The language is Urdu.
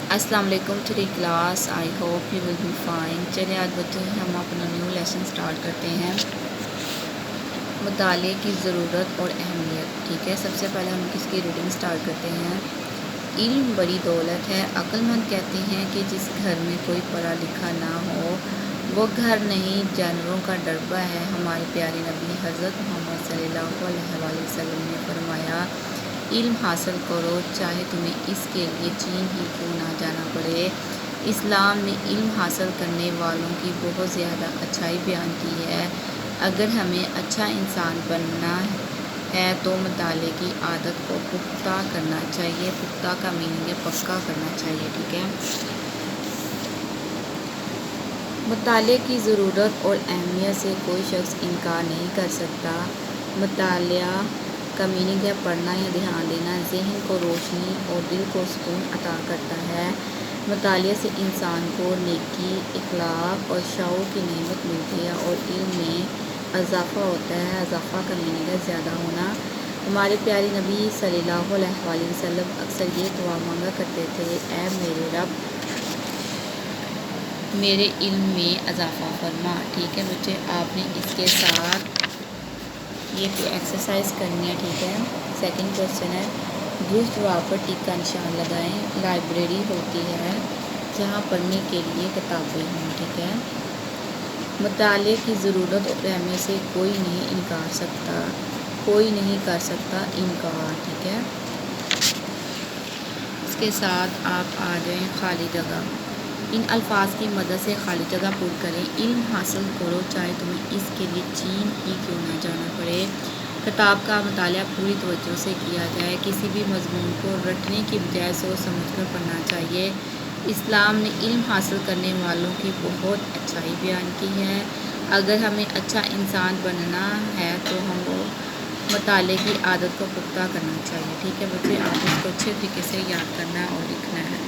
السلام علیکم today class, I hope you will be fine. چلے آج بچے ہم اپنا نیو لیسن سٹارٹ کرتے ہیں۔ مطالعے کی ضرورت اور اہمیت، ٹھیک ہے۔ سب سے پہلے ہم کس کی ریڈنگ سٹارٹ کرتے ہیں۔ علم بڑی دولت ہے، عقل مند کہتے ہیں کہ جس گھر میں کوئی پڑھا لکھا نہ ہو وہ گھر نہیں جانوروں کا ڈربہ ہے۔ ہمارے پیارے نبی حضرت محمد صلی اللہ علیہ وسلم نے فرمایا، علم حاصل کرو چاہے تمہیں اس کے لیے چین ہی کیوں نہ جانا پڑے۔ اسلام نے علم حاصل کرنے والوں کی بہت زیادہ اچھائی بیان کی ہے۔ اگر ہمیں اچھا انسان بننا ہے تو مطالعے کی عادت کو پختہ کرنا چاہیے۔ پختہ کا میننگ ہے پکا کرنا چاہیے، ٹھیک ہے۔ مطالعے کی ضرورت اور اہمیت سے کوئی شخص انکار نہیں کر سکتا۔ مطالعہ کا میننگ ہے پڑھنا یا دھیان دینا، ذہن کو روشنی اور دل کو سکون عطا کرتا ہے۔ مطالعے سے انسان کو نیکی، اخلاق اور شعور کی نعمت ملتی ہے اور علم میں اضافہ ہوتا ہے۔ اضافہ کا میننگ ہے زیادہ ہونا۔ ہمارے پیارے نبی صلی اللہ علیہ وسلم اکثر یہ دعا مانگا کرتے تھے، اے میرے رب میرے علم میں اضافہ فرما، ٹھیک ہے بچے۔ آپ نے اس کے ساتھ یہ ایکسرسائز کرنی ہے، ٹھیک ہے۔ سیکنڈ کوشچن ہے، درست جواب پر ٹک کا نشان لگائیں۔ لائبریری ہوتی ہے جہاں پڑھنے کے لیے کتابیں ہوں، ٹھیک ہے۔ مطالعے کی ضرورت اور اہمیت سے کوئی نہیں انکار سکتا، کوئی نہیں کر سکتا انکار، ٹھیک ہے۔ اس کے ساتھ آپ آ جائیں خالی جگہ۔ ان الفاظ کی مدد سے خالی جگہ پر کریں۔ علم حاصل کرو چاہے تمہیں اس کے لیے چین ہی کیوں نہ جانا پڑے۔ کتاب کا مطالعہ پوری توجہ سے کیا جائے۔ کسی بھی مضمون کو رٹنے کی بجائے سوچ سمجھ کر پڑھنا چاہیے۔ اسلام نے علم حاصل کرنے والوں کی بہت اچھائی بیان کی ہے۔ اگر ہمیں اچھا انسان بننا ہے تو ہم کو مطالعے کی عادت کو پختہ کرنا چاہیے، ٹھیک ہے بچے۔ آپ اس کو اچھے طریقے سے یاد کرنا ہے اور لکھنا ہے۔